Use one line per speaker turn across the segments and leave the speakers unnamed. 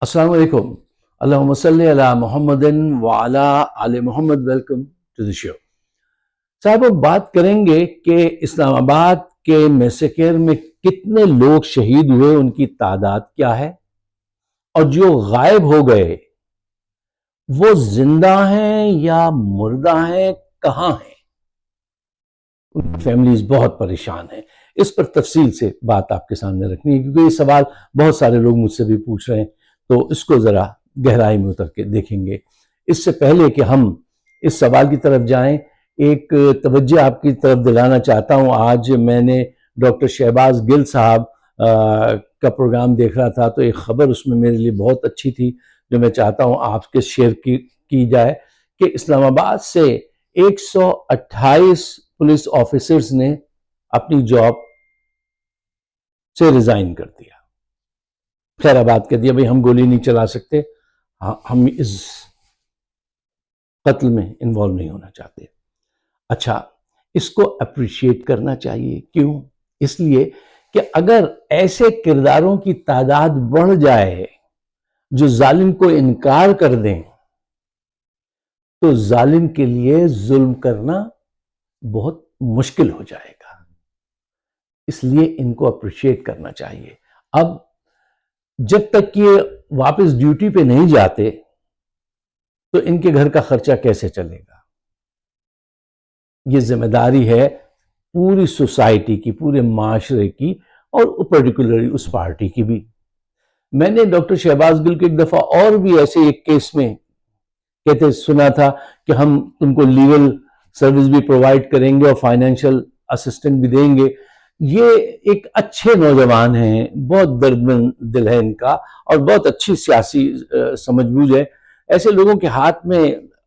السلام علیکم. اللہم صلی علی محمد وعلی آل محمد. ویلکم ٹو دی شو. صاحب ہم بات کریں گے کہ اسلام آباد کے میسیکر میں کتنے لوگ شہید ہوئے، ان کی تعداد کیا ہے، اور جو غائب ہو گئے وہ زندہ ہیں یا مردہ ہیں، کہاں ہیں. ان کی فیملیز بہت پریشان ہیں. اس پر تفصیل سے بات آپ کے سامنے رکھنی ہے، کیونکہ یہ سوال بہت سارے لوگ مجھ سے بھی پوچھ رہے ہیں، تو اس کو ذرا گہرائی میں اتر کے دیکھیں گے. اس سے پہلے کہ ہم اس سوال کی طرف جائیں، ایک توجہ آپ کی طرف دلانا چاہتا ہوں. آج میں نے ڈاکٹر شہباز گل صاحب کا پروگرام دیکھ رہا تھا، تو ایک خبر اس میں میرے لیے بہت اچھی تھی جو میں چاہتا ہوں آپ کے شیئر کی جائے، کہ اسلام آباد سے 128 پولیس آفیسرز نے اپنی جاب سے ریزائن کر دیا. خیر آباد کہہ دیا بھئی ہم گولی نہیں چلا سکتے، ہم اس قتل میں انوالو نہیں ہونا چاہتے. اچھا، اس کو اپریشیٹ کرنا چاہیے. کیوں؟ اس لیے کہ اگر ایسے کرداروں کی تعداد بڑھ جائے جو ظالم کو انکار کر دیں، تو ظالم کے لیے ظلم کرنا بہت مشکل ہو جائے گا. اس لیے ان کو اپریشیٹ کرنا چاہیے. اب جب تک یہ واپس ڈیوٹی پہ نہیں جاتے تو ان کے گھر کا خرچہ کیسے چلے گا؟ یہ ذمہ داری ہے پوری سوسائٹی کی، پورے معاشرے کی، اور پرٹیکولرلی اس پارٹی کی بھی. میں نے ڈاکٹر شہباز گل کو ایک دفعہ اور بھی ایسے ایک کیس میں کہتے سنا تھا کہ ہم تم کو لیگل سروس بھی پرووائڈ کریں گے اور فائنینشیل اسسٹنٹ بھی دیں گے. یہ ایک اچھے نوجوان ہیں، بہت دردمند دل ہے ان کا، اور بہت اچھی سیاسی سمجھ بوجھ ہے. ایسے لوگوں کے ہاتھ میں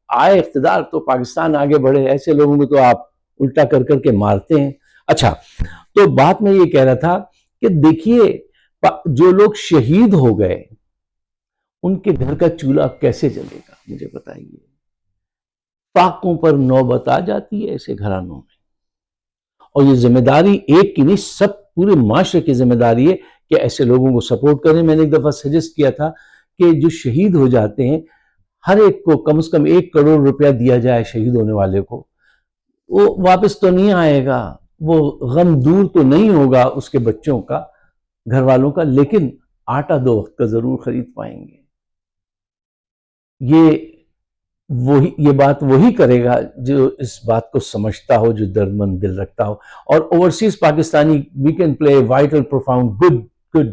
آئے اقتدار تو پاکستان آگے بڑھے. ایسے لوگوں کو تو آپ الٹا کر کر کے مارتے ہیں. اچھا، تو بات میں یہ کہہ رہا تھا کہ دیکھیے جو لوگ شہید ہو گئے ان کے گھر کا چولہا کیسے جلے گا، مجھے بتائیے. فاقوں پر نوبت آ جاتی ہے ایسے گھرانوں میں. اور یہ ذمہ داری ایک کی نہیں، سب پورے معاشرے کی ذمہ داری ہے کہ ایسے لوگوں کو سپورٹ کریں. میں نے ایک دفعہ سجیسٹ کیا تھا کہ جو شہید ہو جاتے ہیں ہر ایک کو کم از کم 1 کروڑ روپیہ دیا جائے شہید ہونے والے کو. وہ واپس تو نہیں آئے گا، وہ غم دور تو نہیں ہوگا اس کے بچوں کا، گھر والوں کا، لیکن آٹا 2 وقت کا ضرور خرید پائیں گے. یہ بات وہی کرے گا جو اس بات کو سمجھتا ہو، جو دردمند دل رکھتا ہو. اور overseas Pakistani we can play vital profound good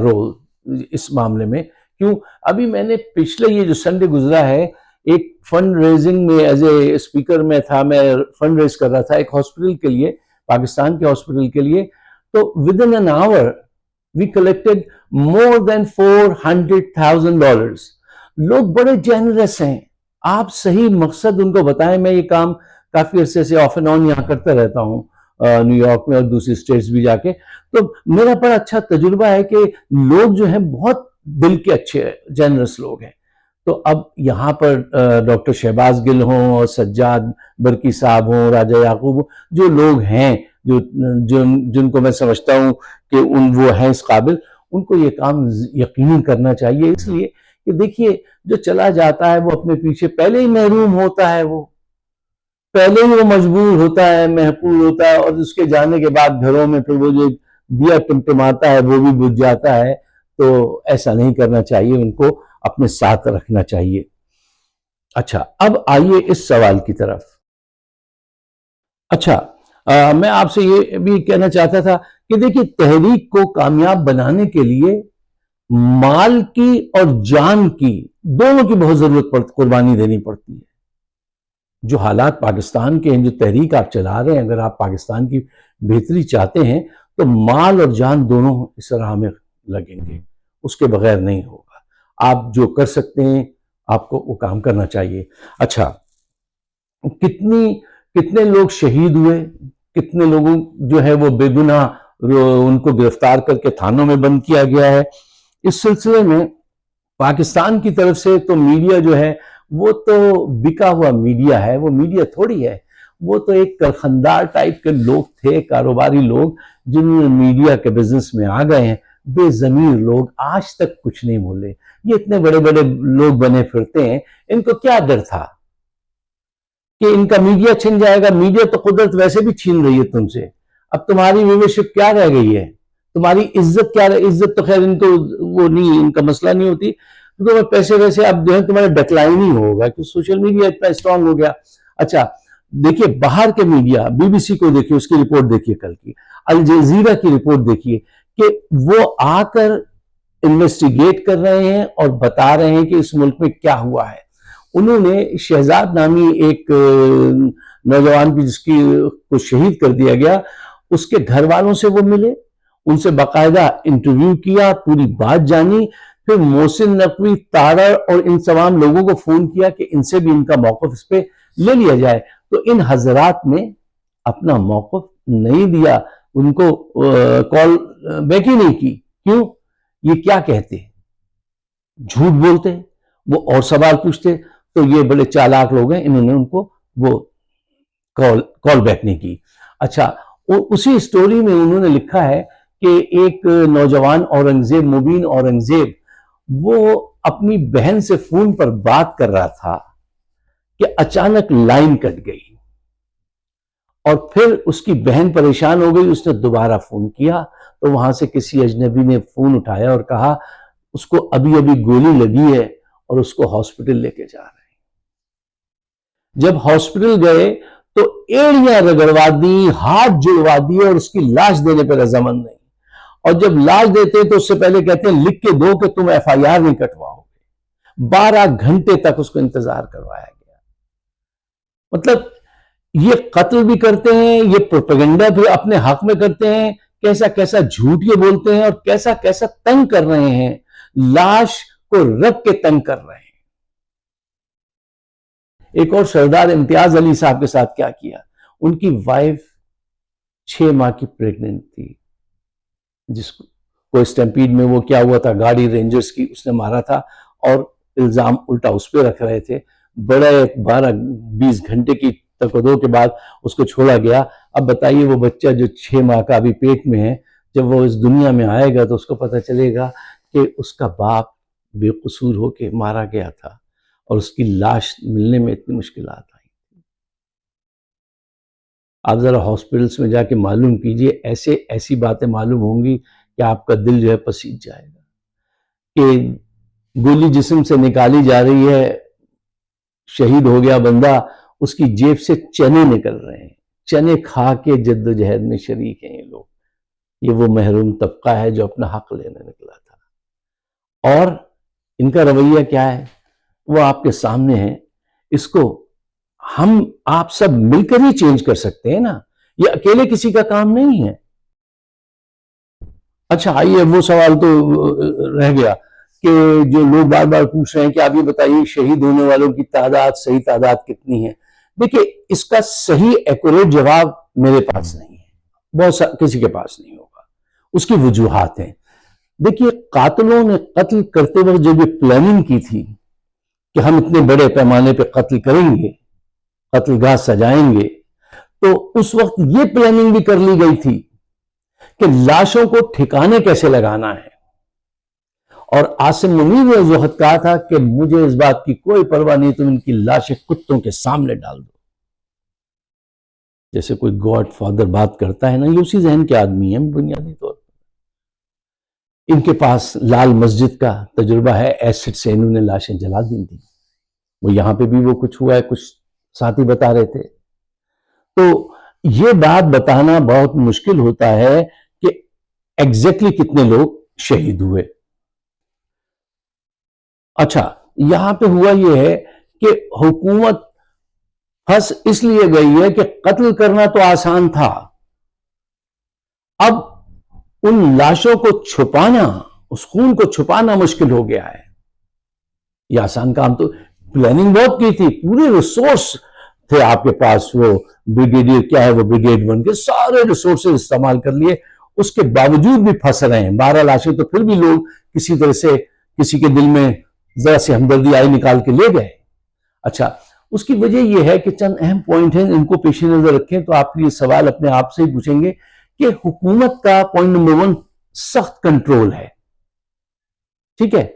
role اس معاملے میں. کیوں؟ ابھی میں نے پچھلے یہ جو سنڈے گزرا ہے، ایک فنڈ ریزنگ میں ایز اے اسپیکر میں تھا، میں فنڈ ریز کر رہا تھا ایک ہاسپٹل کے لیے، پاکستان کے ہاسپٹل کے لیے. تو ودن این آور وی کلیکٹڈ مور دین $400,000. لوگ بڑے جینرس ہیں. آپ صحیح مقصد ان کو بتائیں. میں یہ کام کافی عرصے سے آف اینڈ آن یہاں کرتا رہتا ہوں، نیو یارک میں اور دوسری اسٹیٹس بھی جا کے. تو میرا بڑا اچھا تجربہ ہے کہ لوگ جو ہیں بہت دل کے اچھے جینرس لوگ ہیں. تو اب یہاں پر ڈاکٹر شہباز گل ہوں اور سجاد برکی صاحب ہوں، راجہ یعقوب ہوں، جو لوگ ہیں جن کو میں سمجھتا ہوں کہ وہ ہیں اس قابل، ان کو یہ کام یقینی کرنا چاہیے. اس لیے کہ دیکھیے جو چلا جاتا ہے وہ اپنے پیچھے پہلے ہی محروم ہوتا ہے، وہ پہلے ہی وہ مجبور ہوتا ہے، محقور ہوتا ہے، اور اس کے جانے کے بعد گھروں میں پھر وہ جو دیا ٹمٹماتا ہے وہ بھی بجھ جاتا ہے. تو ایسا نہیں کرنا چاہیے، ان کو اپنے ساتھ رکھنا چاہیے. اچھا، اب آئیے اس سوال کی طرف. اچھا، میں آپ سے یہ بھی کہنا چاہتا تھا کہ دیکھیے تحریک کو کامیاب بنانے کے لیے مال کی اور جان کی، دونوں کی بہت ضرورت قربانی دینی پڑتی ہے. جو حالات پاکستان کے ہیں، جو تحریک آپ چلا رہے ہیں، اگر آپ پاکستان کی بہتری چاہتے ہیں تو مال اور جان دونوں اس راہ میں لگیں گے، اس کے بغیر نہیں ہوگا. آپ جو کر سکتے ہیں آپ کو وہ کام کرنا چاہیے. اچھا، کتنے لوگ شہید ہوئے، کتنے لوگوں جو ہے وہ بے گناہ ان کو گرفتار کر کے تھانوں میں بند کیا گیا ہے. اس سلسلے میں پاکستان کی طرف سے تو میڈیا جو ہے وہ تو بکا ہوا میڈیا ہے. وہ میڈیا تھوڑی ہے، وہ تو ایک کارخاندار ٹائپ کے لوگ تھے، کاروباری لوگ، جن میڈیا کے بزنس میں آ گئے ہیں. بے ضمیر لوگ آج تک کچھ نہیں بولے. یہ اتنے بڑے بڑے لوگ بنے پھرتے ہیں, ان کو کیا ڈر تھا کہ ان کا میڈیا چھن جائے گا؟ میڈیا تو قدرت ویسے بھی چھین رہی ہے تم سے. اب تمہاری ویورشپ کیا رہ گئی ہے؟ تمہاری عزت کیا رہ؟ عزت تو خیر ان کو وہ نہیں, ان کا مسئلہ نہیں ہوتی, کیونکہ پیسے ویسے اب جو ہے تمہارا ڈکلائن ہی ہوگا کہ سوشل میڈیا اتنا اسٹرانگ ہو گیا. اچھا دیکھیے باہر کے میڈیا, بی بی سی کو دیکھیے, اس کی رپورٹ دیکھیے کل کی, الجزیرہ کی رپورٹ دیکھیے کہ وہ آ کر انویسٹیگیٹ کر رہے ہیں اور بتا رہے ہیں کہ اس ملک میں کیا ہوا ہے. انہوں نے شہزاد نامی ایک نوجوان کی جس کی کو شہید کر دیا گیا, اس کے گھر والوں سے وہ ملے, ان سے باقاعدہ انٹرویو کیا, پوری بات جانی, پھر محسن نقوی, تارڑ اور ان تمام لوگوں کو فون کیا کہ ان سے بھی ان کا موقف اس پہ لے لیا جائے. تو ان حضرات نے اپنا موقف نہیں دیا, ان کو کال بیک ہی نہیں کی. کیوں؟ یہ کیا کہتے, جھوٹ بولتے, وہ اور سوال پوچھتے. تو یہ بڑے چالاک لوگ ہیں, انہوں نے ان کو وہ کال بیک نہیں کی. اچھا اسی سٹوری میں انہوں نے لکھا ہے کہ ایک نوجوان اورنگزیب, مبین اورنگزیب, وہ اپنی بہن سے فون پر بات کر رہا تھا کہ اچانک لائن کٹ گئی, اور پھر اس کی بہن پریشان ہو گئی, اس نے دوبارہ فون کیا تو وہاں سے کسی اجنبی نے فون اٹھایا اور کہا اس کو ابھی ابھی گولی لگی ہے اور اس کو ہاسپٹل لے کے جا رہے ہیں. جب ہاسپٹل گئے تو ایڑیاں رگڑوا دی, ہاتھ جڑوا دیے, اور اس کی لاش دینے پہ رضامند نہیں. اور جب لاش دیتے ہیں تو اس سے پہلے کہتے ہیں لکھ کے دو کہ تم ایف آئی آر نہیں کٹواؤ گے. 12 گھنٹے تک اس کو انتظار کروایا گیا. مطلب یہ قتل بھی کرتے ہیں, یہ پروپیگنڈا بھی اپنے حق میں کرتے ہیں, کیسا کیسا جھوٹ یہ بولتے ہیں, اور کیسا کیسا تنگ کر رہے ہیں, لاش کو رکھ کے تنگ کر رہے ہیں. ایک اور سردار امتیاز علی صاحب کے ساتھ کیا کیا, ان کی وائف 6 ماہ کی پریگننٹ تھی, جس کو اسٹیمپیڈ میں وہ کیا ہوا تھا, گاڑی رینجرز کی اس نے مارا تھا, اور الزام الٹا اس پہ رکھ رہے تھے. بڑے 12-20 گھنٹے کی تقدو کے بعد اس کو چھوڑا گیا. اب بتائیے وہ بچہ جو 6 ماہ کا ابھی پیٹ میں ہے, جب وہ اس دنیا میں آئے گا تو اس کو پتہ چلے گا کہ اس کا باپ بے قصور ہو کے مارا گیا تھا, اور اس کی لاش ملنے میں اتنی مشکلات آئی. آپ ذرا ہاسپٹلس میں جا کے معلوم کیجئے, ایسی باتیں معلوم ہوں گی کہ آپ کا دل جو ہے پسیج جائے گا کہ گولی جسم سے نکالی جا رہی ہے, شہید ہو گیا بندہ, اس کی جیب سے چنے نکل رہے ہیں, چنے کھا کے جد و جہد میں شریک ہیں یہ لوگ. یہ وہ محروم طبقہ ہے جو اپنا حق لینے نکلا تھا. اور ان کا رویہ کیا ہے وہ آپ کے سامنے ہے. اس کو ہم آپ سب مل کر ہی چینج کر سکتے ہیں نا, یہ اکیلے کسی کا کام نہیں ہے. اچھا آئیے, وہ سوال تو رہ گیا کہ جو لوگ بار بار پوچھ رہے ہیں کہ آپ یہ بتائیے شہید ہونے والوں کی تعداد, صحیح تعداد کتنی ہے. دیکھیے اس کا صحیح ایکوریٹ جواب میرے پاس نہیں ہے, بہت کسی کے پاس نہیں ہوگا. اس کی وجوہات ہیں. دیکھیے قاتلوں نے قتل کرتے وقت جب یہ پلاننگ کی تھی کہ ہم اتنے بڑے پیمانے پہ قتل کریں گے, قتل گاہ سجائیں گے, تو اس وقت یہ پلاننگ بھی کر لی گئی تھی کہ لاشوں کو ٹھکانے کیسے لگانا ہے. اور عاصم منیر نے اس وقت کہا تھا کہ مجھے اس بات کی کوئی پرواہ نہیں, تم ان کی لاشیں کتوں کے سامنے ڈال دو. جیسے کوئی گاڈ فادر بات کرتا ہے نا, یہ اسی ذہن کے آدمی ہیں بنیادی طور پر. ان کے پاس لال مسجد کا تجربہ ہے, ایسڈ سے انہوں نے لاشیں جلا دی تھی. وہ یہاں پہ بھی وہ کچھ ہوا ہے, کچھ ساتھی بتا رہے تھے. تو یہ بات بتانا بہت مشکل ہوتا ہے کہ ایگزیکٹلی کتنے لوگ شہید ہوئے. اچھا یہاں پہ ہوا یہ ہے کہ حکومت پھنس اس لیے گئی ہے کہ قتل کرنا تو آسان تھا, اب ان لاشوں کو چھپانا, اس خون کو چھپانا مشکل ہو گیا ہے. یہ آسان کام تو, پلاننگ بہت کی تھی, پورے ریسورس تھے آپ کے پاس, وہ بریگیڈیئر کیا ہے, وہ بریگیڈ 1 کے سارے ریسورسز استعمال کر لیے, اس کے باوجود بھی پھنس رہے ہیں. 12 لاشیں تو پھر بھی لوگ کسی طرح سے, کسی کے دل میں ذرا سی ہمدردی آئی, نکال کے لے گئے. اچھا اس کی وجہ یہ ہے کہ چند اہم پوائنٹ ہیں, ان کو پیش نظر رکھیں تو آپ یہ سوال اپنے آپ سے ہی پوچھیں گے کہ حکومت کا پوائنٹ نمبر 1 سخت کنٹرول ہے، ٹھیک ہے،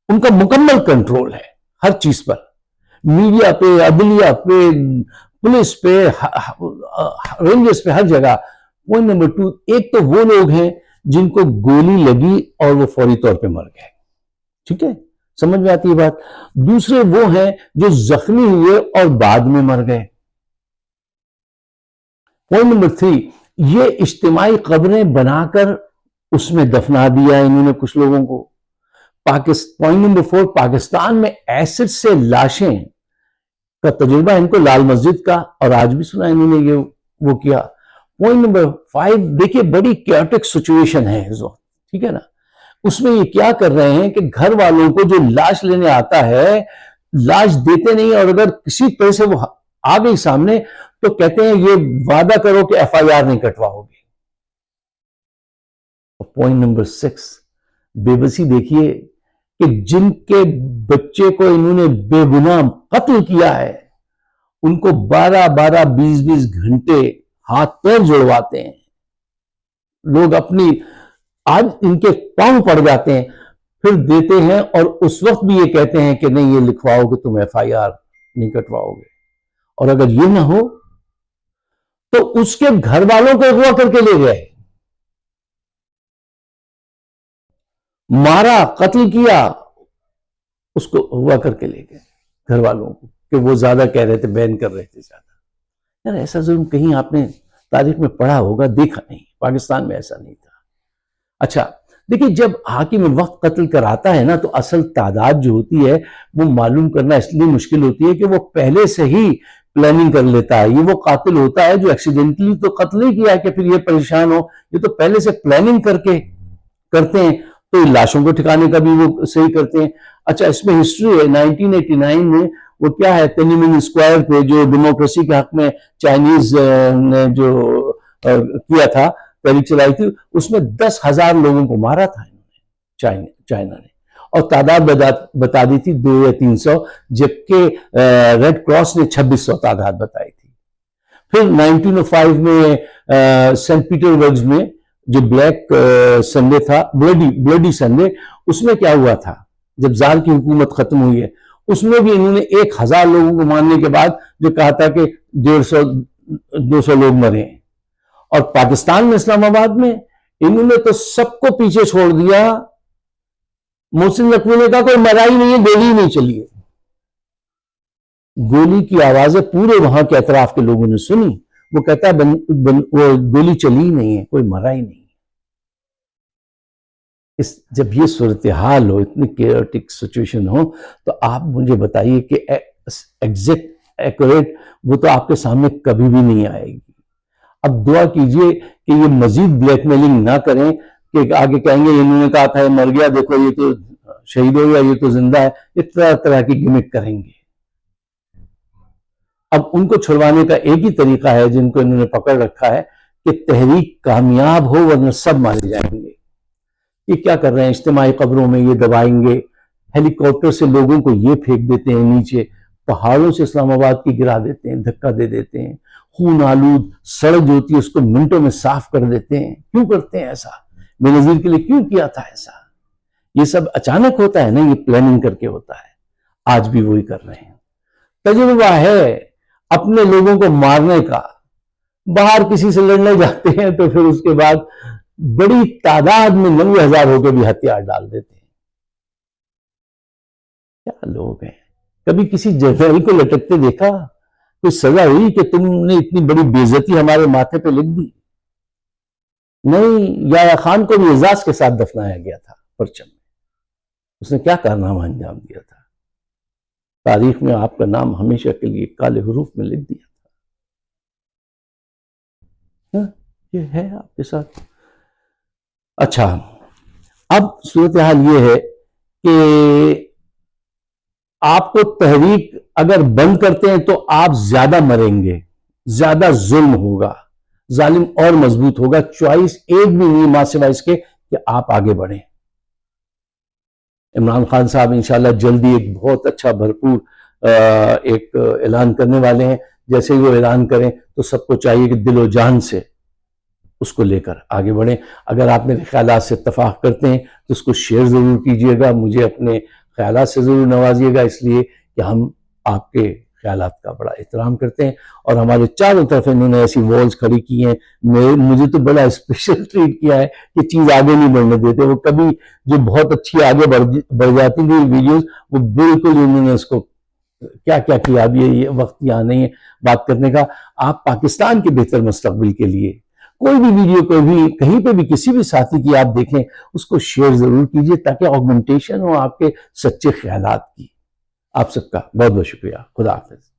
ان کا مکمل کنٹرول ہے ہر چیز پر، میڈیا پہ، عدلیہ پہ، پولیس پہ، رینجرز پہ، ہر جگہ۔ پوائنٹ نمبر 2، ایک تو وہ لوگ ہیں جن کو گولی لگی اور وہ فوری طور پہ مر گئے، ٹھیک ہے، سمجھ میں آتی ہے بات۔ دوسرے وہ ہیں جو زخمی ہوئے اور بعد میں مر گئے۔ پوائنٹ نمبر 3، یہ اجتماعی قبریں بنا کر اس میں دفنا دیا انہوں نے کچھ لوگوں کو۔ پوائنٹ نمبر 4، پاکستان میں ایسڈ سے لاشیں کا تجربہ ان کو لال مسجد کا، اور آج بھی سنا انہوں نے یہ وہ کیا۔ پوائنٹ نمبر 5، دیکھیے بڑی کیوٹک سچویشن ہے اس وقت، ٹھیک ہے نا، اس میں یہ کیا کر رہے ہیں کہ گھر والوں کو جو لاش لینے آتا ہے لاش دیتے نہیں، اور اگر کسی طرح سے وہ آ گئی سامنے تو کہتے ہیں یہ وعدہ کرو کہ FIR نہیں کٹواؤ گے۔ پوائنٹ نمبر 6، بے بسی دیکھیے کہ جن کے بچے کو انہوں نے بے گناہ قتل کیا ہے ان کو 12 20 گھنٹے ہاتھ پیر جوڑواتے ہیں لوگ، اپنی آج ان کے پاؤں پڑ جاتے ہیں، پھر دیتے ہیں، اور اس وقت بھی یہ کہتے ہیں کہ نہیں یہ لکھواؤ کہ تم FIR نہیں کٹواؤ گے، اور اگر یہ نہ ہو تو اس کے گھر والوں کو اغوا کر کے لے گئے، مارا، قتل کیا، اس کو اغوا کر کے لے گئے گھر والوں کو، کہ وہ زیادہ کہہ رہے تھے، بین کر رہے تھے زیادہ۔ یار ایسا ظلم کہیں آپ نے تاریخ میں پڑھا ہوگا، دیکھا نہیں، پاکستان میں ایسا نہیں تھا۔ اچھا دیکھیے، جب حاکم وقت قتل کراتا ہے نا تو اصل تعداد جو ہوتی ہے وہ معلوم کرنا اس لیے مشکل ہوتی ہے کہ وہ پہلے سے ہی پلاننگ کر لیتا ہے۔ یہ وہ قاتل ہوتا ہے جو ایکسیڈنٹلی تو قتل نہیں کیا کہ پھر یہ پریشان ہو، یہ تو پہلے سے پلاننگ کر کے کرتے ہیں، تو لاشوں کو ٹھکانے کا بھی وہ صحیح کرتے ہیں۔ اچھا اس میں ہسٹری ہے، 1989 میں وہ کیا ہے، تینمن اسکوائر پہ جو ڈیموکریسی کے حق میں چائنیز نے جو کیا تھا، تحریک چلائی تھی، اس میں 10,000 لوگوں کو مارا تھا چائنا نے، اور تعداد بتا دی تھی 200 یا 300، جبکہ ریڈ کراس نے 2600 تعداد بتائی تھی۔ پھر 1905 میں سینٹ پیٹر برگ میں جو بلیک سنڈے تھا، بلڈی سنڈے، اس میں کیا ہوا تھا جب زار کی حکومت ختم ہوئی ہے، اس میں بھی انہوں نے 1000 لوگوں کو مارنے کے بعد جو کہا تھا کہ 150-200 لوگ مرے ہیں۔ اور پاکستان میں اسلام آباد میں انہوں نے تو سب کو پیچھے چھوڑ دیا۔ محسن نقوی نے کہا کوئی مرا ہی نہیں ہے، گولی ہی نہیں چلی ہے۔ گولی کی آوازیں پورے وہاں کے اطراف کے لوگوں نے سنی، وہ کہتا ہے وہ گولی چلی ہی نہیں ہے، کوئی مرا ہی نہیں ہے۔ جب یہ صورتحال ہو، اتنی کیوٹک سچویشن ہو، تو آپ مجھے بتائیے کہ ایگزیکٹ ایکوریٹ وہ تو آپ کے سامنے کبھی بھی نہیں آئے گی۔ اب دعا کیجئے کہ یہ مزید بلیک میلنگ نہ کریں کہ آگے کہیں گے انہوں نے کہا تھا یہ مر گیا، دیکھو یہ تو شہید ہو گیا، یہ تو زندہ ہے، یہ طرح طرح کی گمک کریں گے۔ اب ان کو چھڑوانے کا ایک ہی طریقہ ہے جن کو انہوں نے پکڑ رکھا ہے کہ تحریک کامیاب ہو ورنہ سب مارے جائیں گے۔ یہ کیا کر رہے ہیں، اجتماعی قبروں میں یہ دبائیں گے، ہیلی کاپٹر سے لوگوں کو یہ پھینک دیتے ہیں نیچے، پہاڑوں سے اسلام آباد کی گرا دیتے ہیں، دھکا دے دیتے ہیں، خون آلود سڑک جو ہوتی ہے اس کو منٹوں میں صاف کر دیتے ہیں۔ کیوں کرتے ہیں ایسا؟ بے نظیر کے لیے کیوں کیا تھا ایسا؟ یہ سب اچانک ہوتا ہے نا، یہ پلاننگ کر کے ہوتا ہے۔ آج بھی وہی کر رہے ہیں۔ تجربہ ہے اپنے لوگوں کو مارنے کا، باہر کسی سے لڑنے جاتے ہیں تو پھر اس کے بعد بڑی تعداد میں 90,000 ہو کے بھی ہتھیار ڈال دیتے ہیں۔ کیا لوگ ہیں؟ کبھی کسی جرنیل کو لٹکتے دیکھا؟ کوئی سزا ہوئی کہ تم نے اتنی بڑی بے عزتی ہمارے ماتھے پہ لکھ دی؟ نہیں، یحییٰ خان کو بھی اعزاز کے ساتھ دفنایا گیا تھا پرچم میں۔ اس نے کیا کارنامہ انجام دیا تھا؟ تاریخ میں آپ کا نام ہمیشہ کے لیے کالے حروف میں لکھ دیا تھا۔ یہ ہے آپ کے ساتھ۔ اچھا اب صورتحال یہ ہے کہ آپ کو تحریک اگر بند کرتے ہیں تو آپ زیادہ مریں گے، زیادہ ظلم ہوگا، ظالم اور مضبوط ہوگا۔ چوائس ایک بھی نہیں ماں سوائے اس کے کہ آپ آگے بڑھیں۔ عمران خان صاحب انشاءاللہ جلدی ایک بہت اچھا بھرپور ایک اعلان کرنے والے ہیں۔ جیسے ہی وہ اعلان کریں تو سب کو چاہیے کہ دل و جان سے اس کو لے کر آگے بڑھیں. اگر آپ میرے خیالات سے اتفاق کرتے ہیں تو اس کو شیئر ضرور کیجئے گا. مجھے اپنے خیالات سے ضرور نوازیے گا، اس لیے کہ ہم آپ کے خیالات کا بڑا احترام کرتے ہیں. اور ہمارے چاروں طرف انہوں نے ایسی والز کھڑی کی ہیں، مجھے تو بڑا اسپیشل ٹریٹ کیا ہے کہ چیز آگے نہیں بڑھنے دیتے. وہ کبھی جو بہت اچھی آگے بڑھ جاتی تھی ویڈیوز، وہ بالکل انہوں نے اس کو کیا کیا. اب یہ وقت یہاں نہیں ہے بات کرنے کا. آپ پاکستان کے بہتر مستقبل کے لیے کوئی بھی ویڈیو کہیں پہ بھی کسی بھی ساتھی کی آپ دیکھیں، اس کو شیئر ضرور کیجئے تاکہ آگمنٹیشن ہو آپ کے سچے خیالات کی. آپ سب کا بہت بہت شکریہ. خدا حافظ.